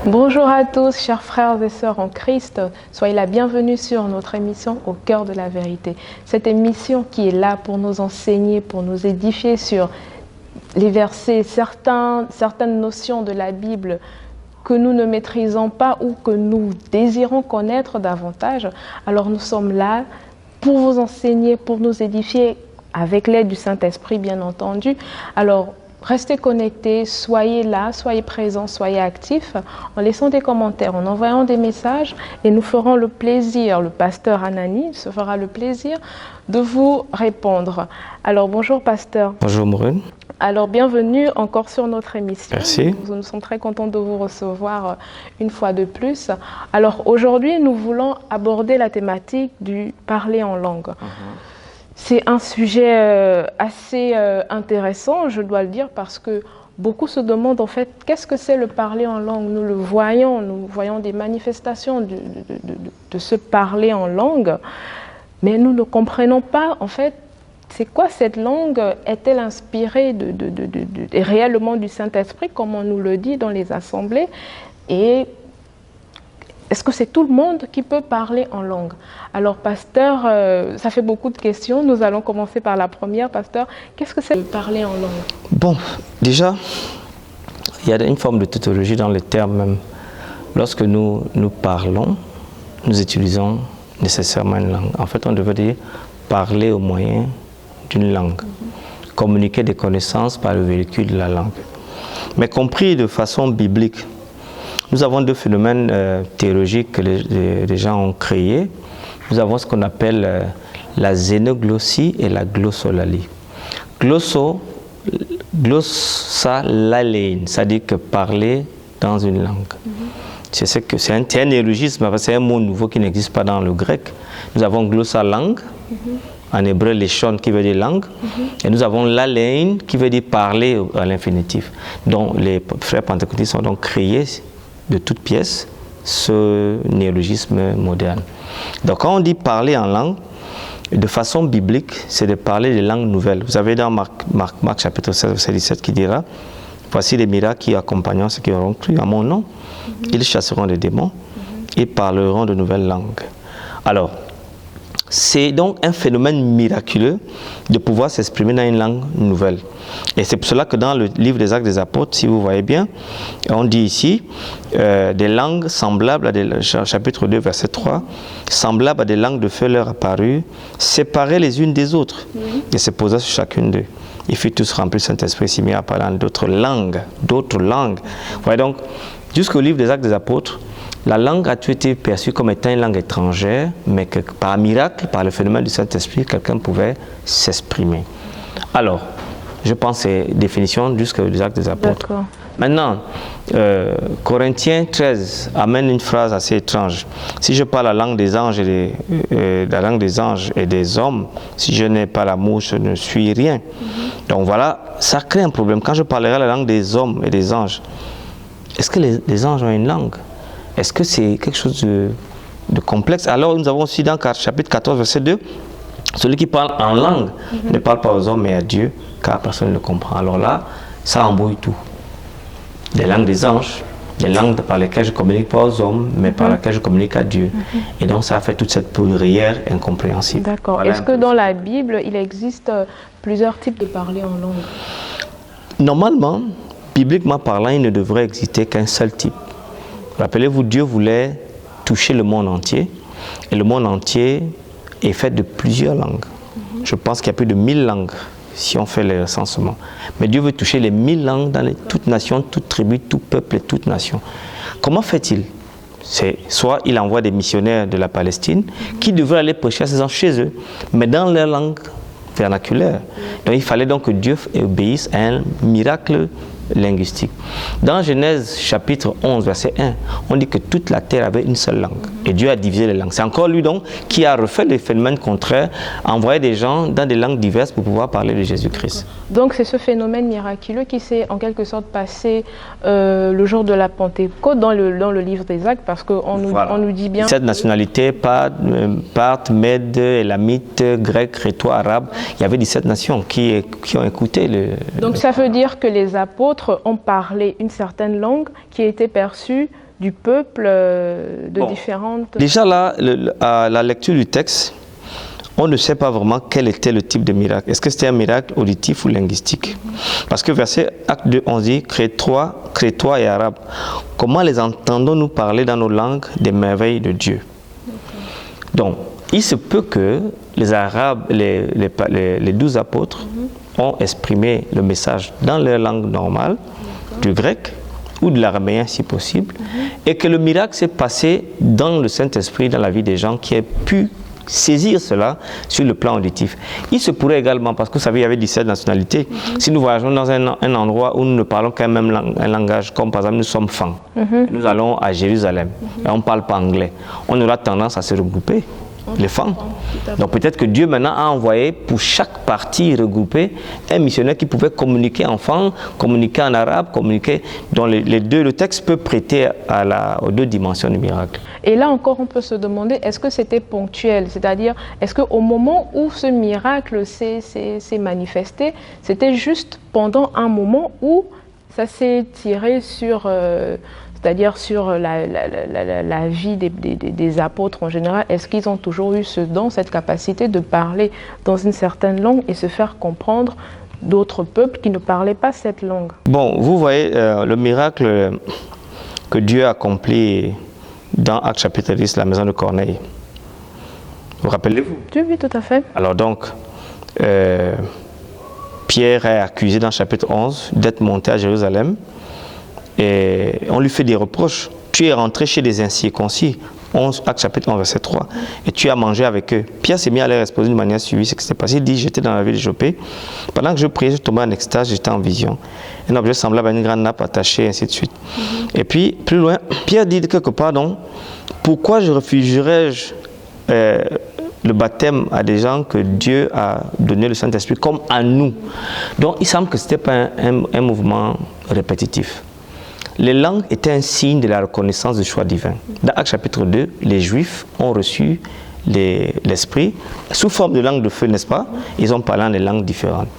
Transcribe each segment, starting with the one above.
Bonjour à tous, chers frères et sœurs en Christ. Soyez la bienvenue sur notre émission Au cœur de la vérité. Cette émission qui est là pour nous enseigner, pour nous édifier sur les versets, certaines notions de la Bible que nous ne maîtrisons pas ou que nous désirons connaître davantage. Alors nous sommes là pour vous enseigner, pour nous édifier avec l'aide du Saint-Esprit, bien entendu. Alors, restez connectés, soyez là, soyez présents, soyez actifs en laissant des commentaires, en envoyant des messages et nous ferons le plaisir, le pasteur Anani se fera le plaisir de vous répondre. Alors bonjour pasteur. Bonjour Maureen. Alors bienvenue encore sur notre émission. Merci. Nous sommes très contents de vous recevoir une fois de plus. Alors aujourd'hui nous voulons aborder la thématique du parler en langue. C'est un sujet assez intéressant, je dois le dire, parce que beaucoup se demandent en fait qu'est-ce que c'est le parler en langue. Nous le voyons, nous voyons des manifestations de ce parler en langue, mais nous ne comprenons pas en fait c'est quoi cette langue. Est-elle inspirée réellement du Saint-Esprit, comme on nous le dit dans les assemblées, et est-ce que c'est tout le monde qui peut parler en langue? Alors, pasteur, ça fait beaucoup de questions. Nous allons commencer par la première. Pasteur, qu'est-ce que c'est de parler en langue? Bon, déjà, il y a une forme de tautologie dans les termes même. Lorsque nous parlons, nous utilisons nécessairement une langue. En fait, on devrait dire parler au moyen d'une langue. Communiquer des connaissances par le véhicule de la langue. Mais compris de façon biblique. Nous avons deux phénomènes théologiques que les gens ont créés. Nous avons ce qu'on appelle la xénoglossie et la glossolalie. Glossolalie, c'est-à-dire que parler dans une langue. C'est un néologisme, c'est un mot nouveau qui n'existe pas dans le grec. Nous avons glossalangue, en hébreu léchon qui veut dire langue, et nous avons lalein qui veut dire parler à l'infinitif. Donc les frères pentecôtistes ont donc créé de toutes pièces ce néologisme moderne. Donc quand on dit parler en langue, de façon biblique, c'est de parler des langues nouvelles. Vous avez dans Marc chapitre 16, verset 17 qui dira « Voici les miracles qui accompagneront ceux qui auront cru à mon nom. Ils chasseront des démons et parleront de nouvelles langues. » Alors, c'est donc un phénomène miraculeux de pouvoir s'exprimer dans une langue nouvelle. Et c'est pour cela que dans le livre des Actes des Apôtres, si vous voyez bien, on dit ici des langues semblables à chapitre 2, verset 3, semblables à des langues de feu leur apparues, séparées les unes des autres, et se posaient sur chacune d'eux. Ils furent tous remplis du Saint-Esprit, s'y mirent à parler d'autres langues. Vous voyez donc, jusqu'au livre des Actes des Apôtres, la langue a été perçue comme étant une langue étrangère, mais que par miracle, par le phénomène du Saint-Esprit, quelqu'un pouvait s'exprimer. Alors, je pense que c'est définition jusqu'aux Actes des Apôtres. Maintenant, Corinthiens 13 amène une phrase assez étrange. Si je parle la langue des anges et des hommes, si je n'ai pas l'amour, je ne suis rien. Donc voilà, ça crée un problème. Quand je parlerai la langue des hommes et des anges, est-ce que les anges ont une langue? Est-ce que c'est quelque chose de complexe? Alors nous avons aussi dans chapitre 14, verset 2, celui qui parle en langue ne parle pas aux hommes mais à Dieu, car personne ne le comprend. Alors là, ça embrouille tout. Des langues des anges, des langues par lesquelles je ne communique pas aux hommes, mais par lesquelles je communique à Dieu. Et donc ça fait toute cette prière incompréhensible. D'accord. Voilà. Est-ce que dans la Bible, il existe plusieurs types de parler en langue? Normalement, bibliquement parlant, il ne devrait exister qu'un seul type. Rappelez-vous, Dieu voulait toucher le monde entier, et le monde entier est fait de plusieurs langues. Je pense qu'il y a plus de 1000 langues, si on fait les recensements. Mais Dieu veut toucher les 1000 langues dans toutes nations, toutes tribus, tout peuple et toute nation. Comment fait-il? Soit il envoie des missionnaires de la Palestine, qui devraient aller prêcher à ces gens chez eux, mais dans leur langue vernaculaire. Donc il fallait donc que Dieu obéisse à un miracle linguistique. Dans Genèse chapitre 11 verset 1, on dit que toute la terre avait une seule langue et Dieu a divisé les langues. C'est encore lui donc qui a refait les phénomènes contraires, envoyé des gens dans des langues diverses pour pouvoir parler de Jésus-Christ. Donc c'est ce phénomène miraculeux qui s'est en quelque sorte passé le jour de la Pentecôte dans le livre des Actes, parce qu'on nous dit bien... Cette nationalité, Parthes, Mèdes, Élamites, Grecs, Crétois, Arabes, il y avait 17 nations qui ont écouté Donc ça veut dire que les apôtres ont parlé une certaine langue qui était perçue du peuple de différentes... Déjà là, à la lecture du texte, on ne sait pas vraiment quel était le type de miracle. Est-ce que c'était un miracle auditif ou linguistique? Parce que verset acte 2, on dit Crétois et Arabes. Comment les entendons-nous parler dans nos langues des merveilles de Dieu? Donc, il se peut que les Arabes, les 12 apôtres, ont exprimé le message dans leur langue normale, du grec ou de l'araméen si possible, et que le miracle s'est passé dans le Saint-Esprit, dans la vie des gens qui aient pu saisir cela sur le plan auditif. Il se pourrait également, parce que vous savez, il y avait 17 nationalités, si nous voyageons dans un endroit où nous ne parlons qu'un même un langage, comme par exemple nous sommes fans, nous allons à Jérusalem, et on ne parle pas anglais, on aura tendance à se regrouper, les fans. Donc peut-être que Dieu maintenant a envoyé pour chaque partie regroupée un missionnaire qui pouvait communiquer en fang, communiquer en arabe, communiquer. Donc le texte peut prêter aux deux dimensions du miracle. Et là encore, on peut se demander, est-ce que c'était ponctuel? C'est-à-dire, est-ce qu'au moment où ce miracle s'est manifesté, c'était juste pendant un moment où ça s'est tiré sur... c'est-à-dire sur la vie des apôtres en général, est-ce qu'ils ont toujours eu ce don, cette capacité de parler dans une certaine langue et se faire comprendre d'autres peuples qui ne parlaient pas cette langue? Bon, vous voyez le miracle que Dieu a accompli dans Actes chapitre 10, la maison de Corneille. Vous rappelez-vous? Oui, tout à fait. Alors donc, Pierre est accusé dans chapitre 11 d'être monté à Jérusalem. Et on lui fait des reproches. Tu es rentré chez des incirconcis, Actes chapitre 11, verset 3, et tu as mangé avec eux. Pierre s'est mis à leur exposer d'une manière suivie ce qui s'est passé. Il dit, j'étais dans la ville de Jopé. Pendant que je priais, je tombais en extase, j'étais en vision. Un objet semblable à une grande nappe attachée, ainsi de suite. Et puis, plus loin, Pierre dit quelque part, donc, pourquoi je refuserais-je le baptême à des gens que Dieu a donné le Saint-Esprit comme à nous? Donc, il semble que ce n'était pas un mouvement répétitif. Les langues étaient un signe de la reconnaissance du choix divin. Dans Actes chapitre 2, les Juifs ont reçu l'Esprit sous forme de langue de feu, n'est-ce pas? Ils ont parlé en des langues différentes.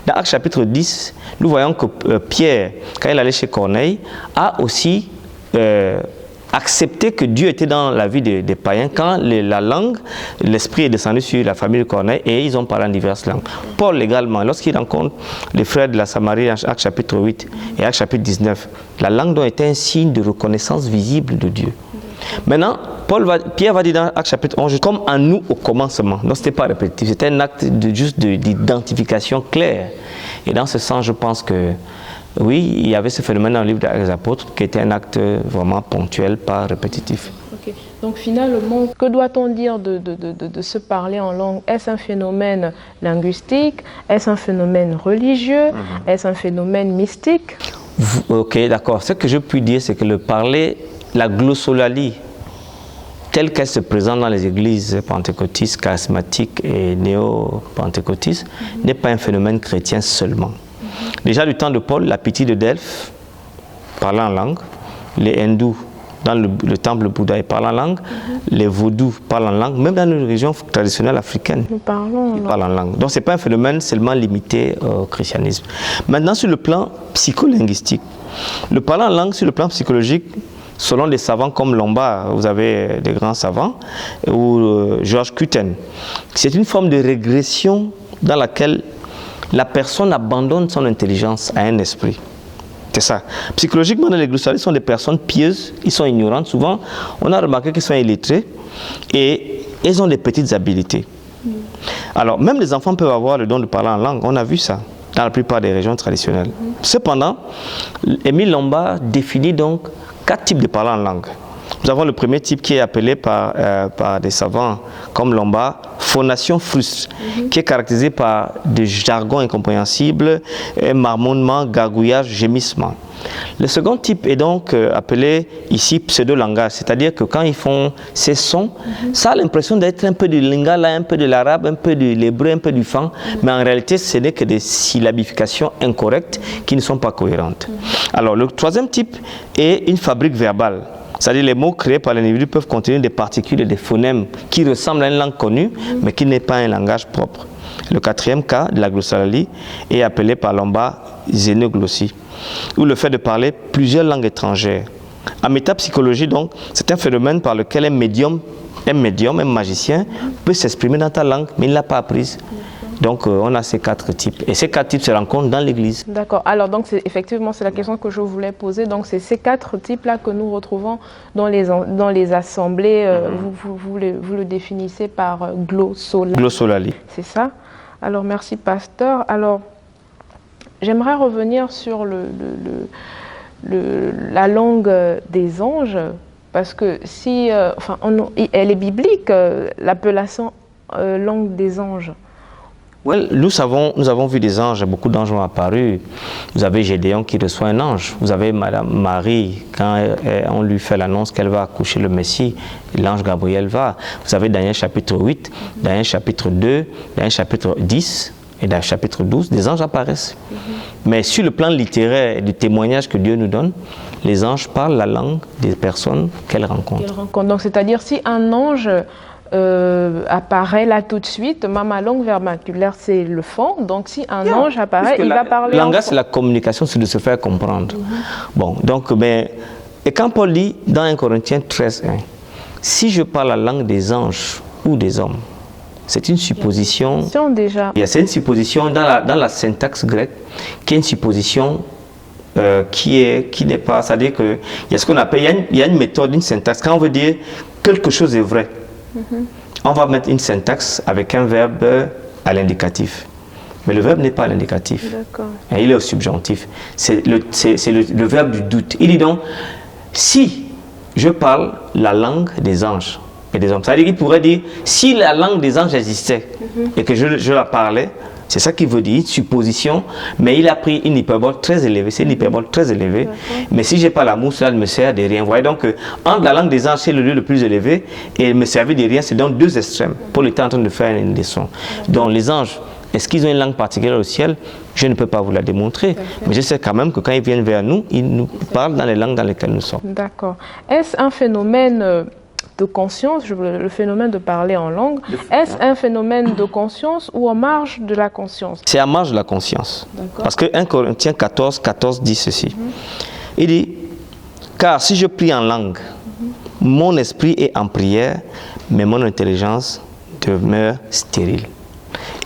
Dans Actes chapitre 10, nous voyons que Pierre, quand il allait chez Corneille, a aussi accepté que Dieu était dans la vie des païens quand la langue, l'Esprit est descendu sur la famille de Corneille et ils ont parlé en diverses langues. Paul également, lorsqu'il rencontre les frères de la Samarie en Actes chapitre 8 et Actes chapitre 19, la langue doit être un signe de reconnaissance visible de Dieu. Maintenant, Pierre va dire dans Actes chapitre 11, comme en nous au commencement. Donc ce n'était pas répétitif, c'était un acte juste d'identification claire. Et dans ce sens, je pense que oui, il y avait ce phénomène dans le livre des Apôtres qui était un acte vraiment ponctuel, pas répétitif. Okay. Donc finalement, que doit-on dire de se parler en langue? Est-ce un phénomène linguistique? Est-ce un phénomène religieux? Est-ce un phénomène mystique? Ok, d'accord. Ce que je puis dire, c'est que le parler, la glossolalie, telle qu'elle se présente dans les églises pentecôtistes, charismatiques et néo-pentecôtistes, n'est pas un phénomène chrétien seulement. Déjà du temps de Paul, la pythie de Delphes parlait en langue, les hindous dans le temple Bouddha ils parlent en langue, les vaudous parlent en langue, même dans nos régions traditionnelles africaines, ils parlent en langue. Donc ce n'est pas un phénomène seulement limité au christianisme. Maintenant sur le plan psycholinguistique, le parler en langue sur le plan psychologique, selon des savants comme Lombard, vous avez des grands savants, ou George Cuten, c'est une forme de régression dans laquelle la personne abandonne son intelligence à un esprit. C'est ça. Psychologiquement, les glossalistes sont des personnes pieuses, ils sont ignorantes. Souvent, on a remarqué qu'ils sont illettrés et ils ont des petites habiletés. Alors, même les enfants peuvent avoir le don de parler en langue. On a vu ça dans la plupart des régions traditionnelles. Cependant, Émile Lombard définit donc 4 types de parler en langue. Nous avons le premier type qui est appelé par des savants comme Lombard, phonation frustre, qui est caractérisé par des jargons incompréhensibles, un marmonnement, gargouillage, gémissement. Le second type est donc appelé ici pseudo-langage, c'est-à-dire que quand ils font ces sons, ça a l'impression d'être un peu du lingala, un peu de l'arabe, un peu de l'hébreu, un peu du fan, mais en réalité ce n'est que des syllabifications incorrectes qui ne sont pas cohérentes. Alors le troisième type est une fabrique verbale. C'est-à-dire les mots créés par l'individu peuvent contenir des particules et des phonèmes qui ressemblent à une langue connue, mais qui n'est pas un langage propre. Le quatrième cas de la glossolalie est appelé par Lombard xénoglossie, ou le fait de parler plusieurs langues étrangères. En métapsychologie, donc, c'est un phénomène par lequel un médium, un magicien, peut s'exprimer dans ta langue, mais il ne l'a pas apprise. Donc, on a ces 4 types. Et ces 4 types se rencontrent dans l'Église. D'accord. Alors, donc, effectivement, c'est la question que je voulais poser. Donc, c'est ces 4 types-là que nous retrouvons dans les assemblées. Vous le définissez par glossolalie. Glossolalie. C'est ça. Alors, merci, pasteur. Alors, j'aimerais revenir sur la langue des anges, parce que si, elle est biblique, l'appellation langue des anges. Well, nous avons vu des anges, beaucoup d'anges ont apparu. Vous avez Gédéon qui reçoit un ange. Vous avez Madame Marie, quand on lui fait l'annonce qu'elle va accoucher le Messie, l'ange Gabriel va. Vous avez Daniel chapitre 8, Daniel chapitre 2, Daniel chapitre 10 et Daniel chapitre 12, des anges apparaissent. Mais sur le plan littéraire et du témoignage que Dieu nous donne, les anges parlent la langue des personnes qu'elles rencontrent. Donc, c'est-à-dire si un ange apparaît là tout de suite, ma langue vernaculaire c'est le fond, donc si un ange apparaît, il va parler. Le langage c'est la communication, c'est de se faire comprendre. Bon, donc, et quand Paul dit dans 1 Corinthiens 13, 1, si je parle la langue des anges ou des hommes, c'est une supposition. Déjà. C'est une supposition dans la syntaxe grecque, qui est une supposition qui n'est pas, c'est-à-dire qu'il y a ce qu'on appelle, il y a une méthode, une syntaxe. Quand on veut dire quelque chose est vrai, on va mettre une syntaxe avec un verbe à l'indicatif. Mais le verbe n'est pas à l'indicatif. Il est au subjonctif. C'est le verbe du doute. Il dit donc, si je parle la langue des anges et des hommes, c'est-à-dire qu'il pourrait dire, si la langue des anges existait et que je la parlais, c'est ça qu'il veut dire, une supposition, mais il a pris une hyperbole très élevée, c'est une hyperbole très élevée, mais si je n'ai pas l'amour, cela ne me sert de rien. Vous voyez donc, entre la langue des anges, c'est le lieu le plus élevé, et me servir de rien, c'est dans 2 extrêmes. Paul était en train de faire une leçon. Donc les anges, est-ce qu'ils ont une langue particulière au ciel? Je ne peux pas vous la démontrer, mais je sais quand même que quand ils viennent vers nous, ils nous parlent dans les langues dans lesquelles nous sommes. D'accord. Est-ce un phénomène de conscience, le phénomène de parler en langue, est-ce un phénomène de conscience ou en marge de la conscience? C'est en marge de la conscience. Parce que 1 Corinthiens 14 dit ceci. Il dit, car si je prie en langue, mon esprit est en prière, mais mon intelligence demeure stérile.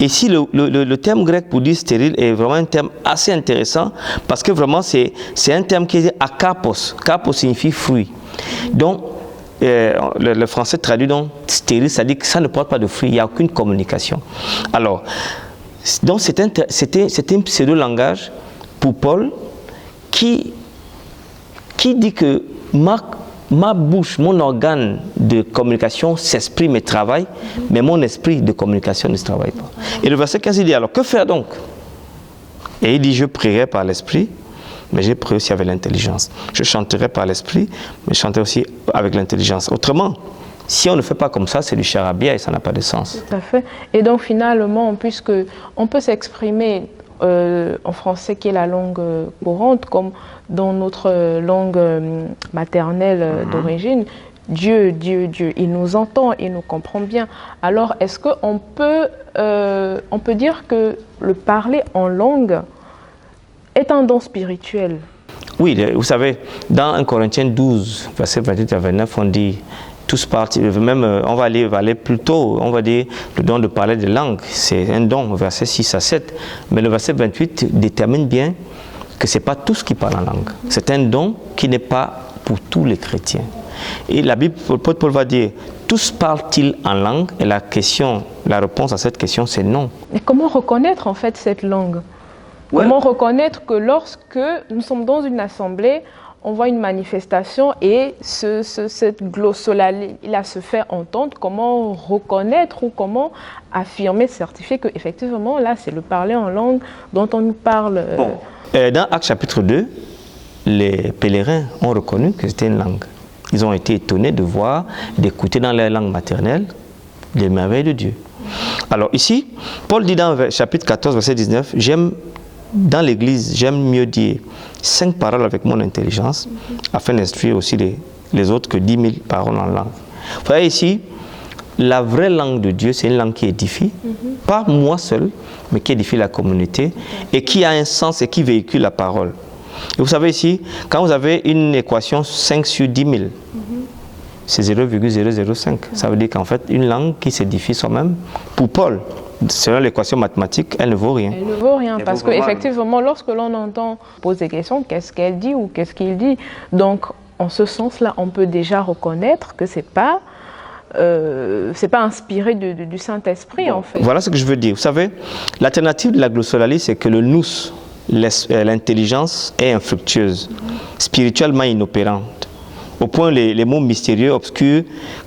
Ici, le terme grec pour dire stérile est vraiment un terme assez intéressant, parce que vraiment c'est un terme qui est akapos. Kapos signifie fruit. Donc, le français traduit donc stérile, c'est-à-dire que ça ne porte pas de fruits, il n'y a aucune communication. Alors, donc c'était un pseudo-langage pour Paul qui dit que ma bouche, mon organe de communication s'exprime et travaille, mais mon esprit de communication ne travaille pas. Et le verset 15 il dit alors, que faire donc? Et il dit, je prierai par l'esprit, mais j'ai prié aussi avec l'intelligence. Je chanterai par l'esprit, mais je chanterai aussi avec l'intelligence. Autrement, si on ne fait pas comme ça, c'est du charabia et ça n'a pas de sens. Tout à fait. Et donc finalement, puisque on peut s'exprimer en français qui est la langue courante, comme dans notre langue maternelle d'origine, Dieu, il nous entend, il nous comprend bien. Alors, est-ce qu'on peut dire que le parler en langue est un don spirituel? Oui, vous savez, dans 1 Corinthiens 12, verset 28 à 29, on dit, tous partis, même on va aller plus tôt, on va dire le don de parler des langues, c'est un don, verset 6 à 7, mais le verset 28 détermine bien que ce n'est pas tous qui parlent en langue. C'est un don qui n'est pas pour tous les chrétiens. Et la Bible, Paul va dire, tous parlent-ils en langue? Et la réponse à cette question, c'est non. Et comment reconnaître en fait cette langue? Comment reconnaître que lorsque nous sommes dans une assemblée, on voit une manifestation et cette glossolalie-là se fait entendre? Comment reconnaître ou comment affirmer, certifier que effectivement là c'est le parler en langue dont on nous parle? Dans Actes chapitre 2, les pèlerins ont reconnu que c'était une langue. Ils ont été étonnés de voir, d'écouter dans leur langue maternelle les merveilles de Dieu. Alors ici, Paul dit dans chapitre 14, verset 19, dans l'église, j'aime mieux dire 5 paroles avec mon intelligence, afin d'instruire aussi les autres que 10 000 paroles en langue. Vous voyez ici, la vraie langue de Dieu, c'est une langue qui édifie, pas moi seul, mais qui édifie la communauté, et qui a un sens et qui véhicule la parole. Et vous savez ici, quand vous avez une équation 5 sur 10 000, c'est 0,005. Ça veut dire qu'en fait, une langue qui s'édifie soi-même, pour Paul, selon l'équation mathématique, elle ne vaut rien. Elle ne vaut rien, parce qu'effectivement, lorsque l'on entend poser des questions, qu'est-ce qu'elle dit ou qu'est-ce qu'il dit, donc en ce sens-là, on peut déjà reconnaître que c'est pas inspiré du Saint-Esprit, en fait. Voilà ce que je veux dire. Vous savez, l'alternative de la glossolalie, c'est que le nous, l'intelligence, est infructueuse, spirituellement inopérante, au point les mots mystérieux, obscurs,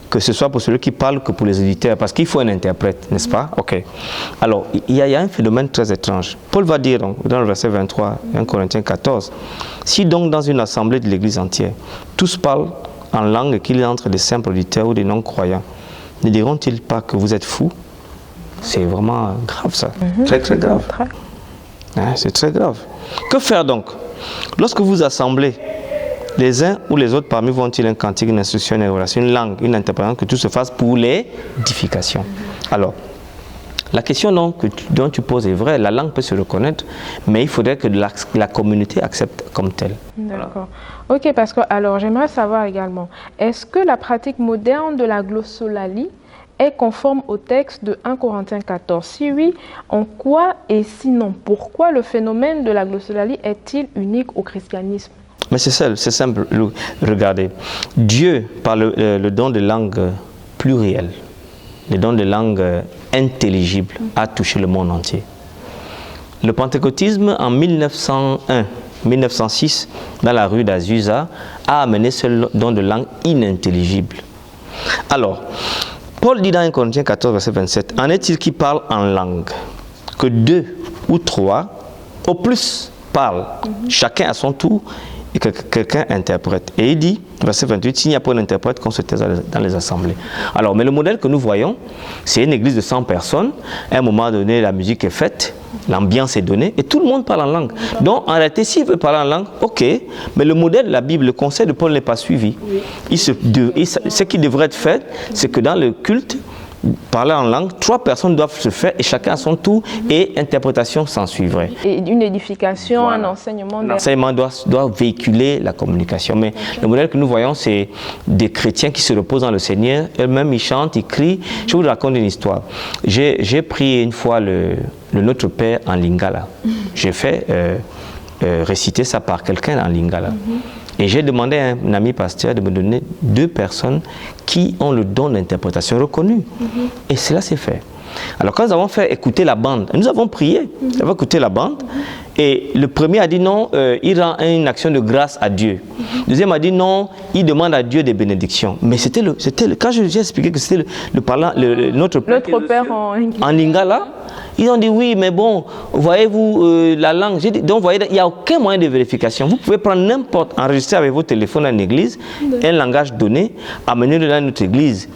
que ce soit pour celui qui parle que pour les auditeurs, parce qu'il faut un interprète, n'est-ce pas? Ok. Alors, il y a un phénomène très étrange. Paul va dire donc, dans le verset 23, 1 Corinthiens 14, « Si donc dans une assemblée de l'Église entière, tous parlent en langue qu'il entre des simples auditeurs ou des non-croyants, ne diront-ils pas que vous êtes fous ?» C'est vraiment grave ça. Très, très grave. Hein, c'est très grave. Que faire donc? Lorsque vous assemblez, les uns ou les autres parmi vous ont-ils un cantique, une instruction, une relation, une langue, une interprétation, que tout se fasse pour l'édification. Alors, la question dont tu poses est vraie, la langue peut se reconnaître, mais il faudrait que la communauté accepte comme telle. D'accord. Voilà. Ok, parce que alors j'aimerais savoir également, est-ce que la pratique moderne de la glossolalie est conforme au texte de 1 Corinthiens 14? Si oui, en quoi et sinon pourquoi le phénomène de la glossolalie est-il unique au christianisme? Mais c'est simple, regardez. Dieu, par le don de langue plurielle, le don de langue intelligible, a touché le monde entier. Le pentecôtisme, en 1906, dans la rue d'Azusa, a amené ce don de langue inintelligible. Alors, Paul dit dans 1 Corinthiens 14, verset 27, « En est-il qui parle en langue, que 2 ou 3, au plus, parlent, chacun à son tour, et que quelqu'un interprète. » Et il dit, verset 28, « S'il n'y a pas d'interprète, qu'on se taise dans les assemblées. » Alors, mais le modèle que nous voyons, c'est une église de 100 personnes. À un moment donné, la musique est faite, l'ambiance est donnée, et tout le monde parle en langue. Donc, en réalité, s'il veut parler en langue, ok, mais le modèle de la Bible, le conseil de Paul n'est pas suivi. Ce qui devrait être fait, c'est que dans le culte, parler en langue, 3 personnes doivent se faire et chacun à son tour et interprétation s'en suivrait. Et une édification, voilà. Un enseignement. L'enseignement doit véhiculer la communication. Mais le modèle que nous voyons, c'est des chrétiens qui se reposent dans le Seigneur. Eux-mêmes, ils chantent, ils crient. Je vous raconte une histoire. J'ai pris une fois le Notre Père en Lingala. J'ai fait réciter ça par quelqu'un en Lingala. Et j'ai demandé à un ami pasteur de me donner 2 personnes qui ont le don d'interprétation reconnu. Et cela s'est fait. Alors quand nous avons fait écouter la bande, nous avons prié, nous avons écouté la bande, et le premier a dit non, il rend une action de grâce à Dieu. Le deuxième a dit non, il demande à Dieu des bénédictions. Mais quand j'ai expliqué que c'était notre Père en Lingala, ils ont dit oui, mais bon, voyez-vous la langue. J'ai dit, donc voyez, il n'y a aucun moyen de vérification. Vous pouvez prendre n'importe, enregistrer avec vos téléphones à une église, un langage donné, amener dans notre église.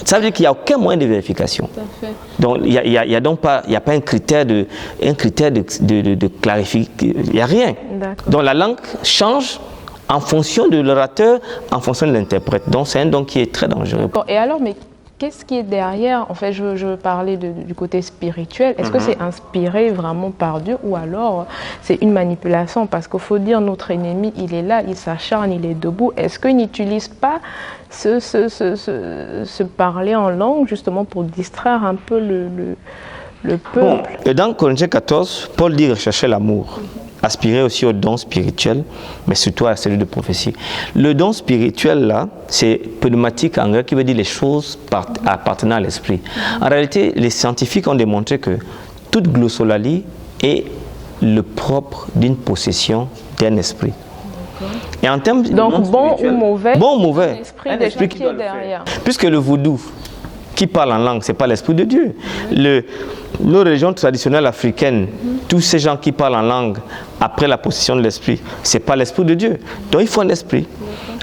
Ça veut dire qu'il n'y a aucun moyen de vérification. Donc il n'y a pas un critère de clarification. Il n'y a rien. Donc la langue change en fonction de l'orateur, en fonction de l'interprète. Donc c'est un don qui est très dangereux. Bon, et alors, mais qu'est-ce qui est derrière? En fait, je parlais du côté spirituel. Est-ce que c'est inspiré vraiment par Dieu ou alors c'est une manipulation? Parce qu'il faut dire, notre ennemi, il est là, il s'acharne, il est debout. Est-ce qu'il n'utilise pas ce parler en langue justement pour distraire un peu le peuple? Bon, et dans Corinthiens 14, Paul dit rechercher l'amour. Aspirer aussi au don spirituel, mais surtout à celui de prophétie. Le don spirituel, là, c'est pneumatique en grec qui veut dire les choses appartenant à l'esprit. En réalité, les scientifiques ont démontré que toute glossolalie est le propre d'une possession d'un esprit. Et en termes donc bon ou mauvais, un esprit qui est derrière. Puisque le vaudou qui parle en langue, ce n'est pas l'esprit de Dieu. Nos religions traditionnelles africaines, tous ces gens qui parlent en langue après la possession de l'esprit, ce n'est pas l'esprit de Dieu. Donc il faut un esprit.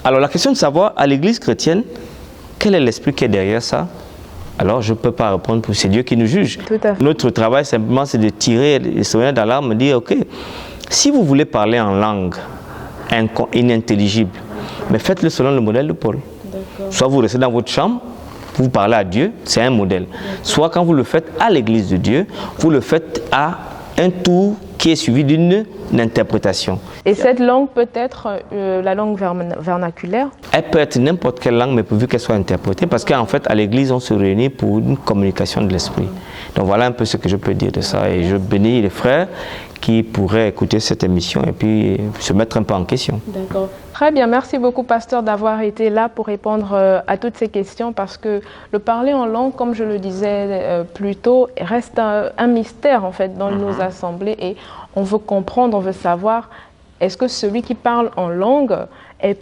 Alors la question de savoir à l'église chrétienne, quel est l'esprit qui est derrière ça? Alors je ne peux pas répondre, c'est Dieu qui nous juge. Notre travail simplement c'est de tirer les sonnets d'alarme et dire ok, si vous voulez parler en langue inintelligible, mais faites-le selon le modèle de Paul. Soit vous restez dans votre chambre, vous parlez à Dieu, c'est un modèle. Soit quand vous le faites à l'église de Dieu, vous le faites à un tour qui est suivie d'une interprétation. Et cette langue peut être la langue vernaculaire? Elle peut être n'importe quelle langue, mais pourvu qu'elle soit interprétée, parce qu'en fait, à l'église, on se réunit pour une communication de l'esprit. Donc voilà un peu ce que je peux dire de ça. Et je bénis les frères qui pourraient écouter cette émission et puis se mettre un peu en question. D'accord. Très bien, merci beaucoup pasteur d'avoir été là pour répondre à toutes ces questions, parce que le parler en langue, comme je le disais plus tôt, reste un mystère en fait dans nos assemblées, et on veut comprendre, on veut savoir, est-ce que celui qui parle en langue est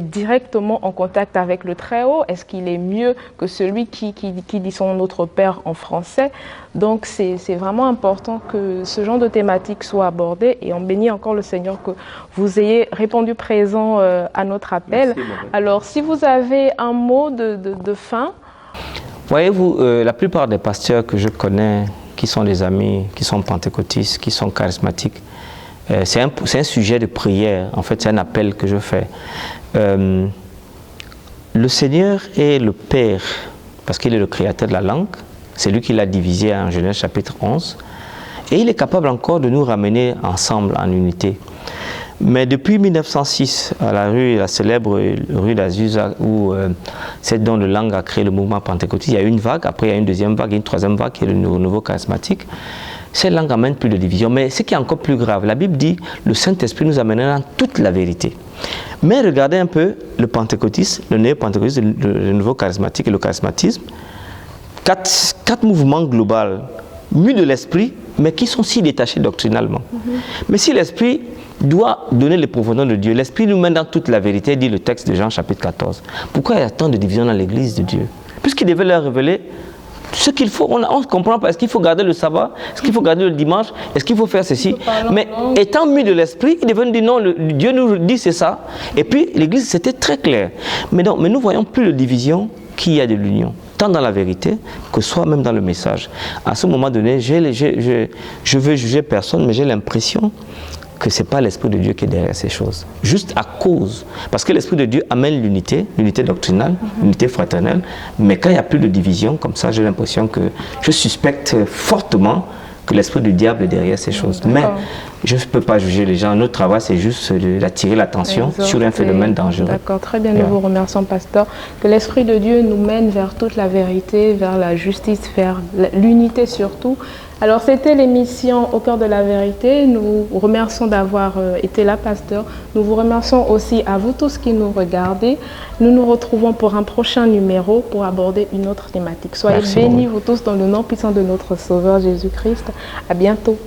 directement en contact avec le Très-Haut? Est-ce qu'il est mieux que celui qui dit son Notre Père en français? Donc c'est vraiment important que ce genre de thématique soit abordé, et on bénit encore le Seigneur que vous ayez répondu présent à notre appel. Alors si vous avez un mot de fin. Voyez-vous, la plupart des pasteurs que je connais, qui sont des amis, qui sont pentecôtistes, qui sont charismatiques, c'est un sujet de prière, en fait c'est un appel que je fais. Le Seigneur est le Père, parce qu'il est le créateur de la langue, c'est lui qui l'a divisé en Genèse chapitre 11, et il est capable encore de nous ramener ensemble en unité. Mais depuis 1906, à la célèbre rue d'Azusa, où cette don de langue a créé le mouvement pentecôtiste, il y a eu une vague, après il y a eu une deuxième vague, une troisième vague qui est le nouveau charismatique. Cette langue amène plus de division. Mais ce qui est encore plus grave, la Bible dit le Saint-Esprit nous amènera dans toute la vérité. Mais regardez un peu le pentecôtisme, le néo-pentecôtisme, le nouveau charismatique et le charismatisme. Quatre mouvements globaux, mus de l'esprit, mais qui sont si détachés doctrinalement. Mais si l'esprit doit donner les profondeurs de Dieu, l'esprit nous mène dans toute la vérité, dit le texte de Jean chapitre 14. Pourquoi il y a tant de divisions dans l'église de Dieu? Puisqu'il devait leur révéler ce qu'il faut, on ne comprend pas. Est-ce qu'il faut garder le sabbat? Est-ce qu'il faut garder le dimanche? Est-ce qu'il faut faire ceci? Mais étant mis de l'esprit, il devait nous dire non, Dieu nous dit c'est ça. Et puis l'église, c'était très clair. Mais nous voyons plus de division qu'il y a de l'union, tant dans la vérité que soit même dans le message. À ce moment donné, je veux juger personne, mais j'ai l'impression que ce n'est pas l'Esprit de Dieu qui est derrière ces choses. Juste à cause. Parce que l'Esprit de Dieu amène l'unité doctrinale, l'unité fraternelle. Mais quand il n'y a plus de division, comme ça, j'ai l'impression que je suspecte fortement que l'Esprit du diable est derrière ces choses. Mais je ne peux pas juger les gens. Notre travail, c'est juste d'attirer l'attention sur un phénomène dangereux. D'accord, très bien. Nous vous remercions, pasteur. Que l'Esprit de Dieu nous mène vers toute la vérité, vers la justice, vers l'unité surtout. Alors, c'était l'émission Au cœur de la vérité. Nous vous remercions d'avoir été là, pasteur. Nous vous remercions aussi à vous tous qui nous regardez. Nous nous retrouvons pour un prochain numéro pour aborder une autre thématique. Soyez bénis, vous tous, dans le nom puissant de notre Sauveur Jésus-Christ. À bientôt.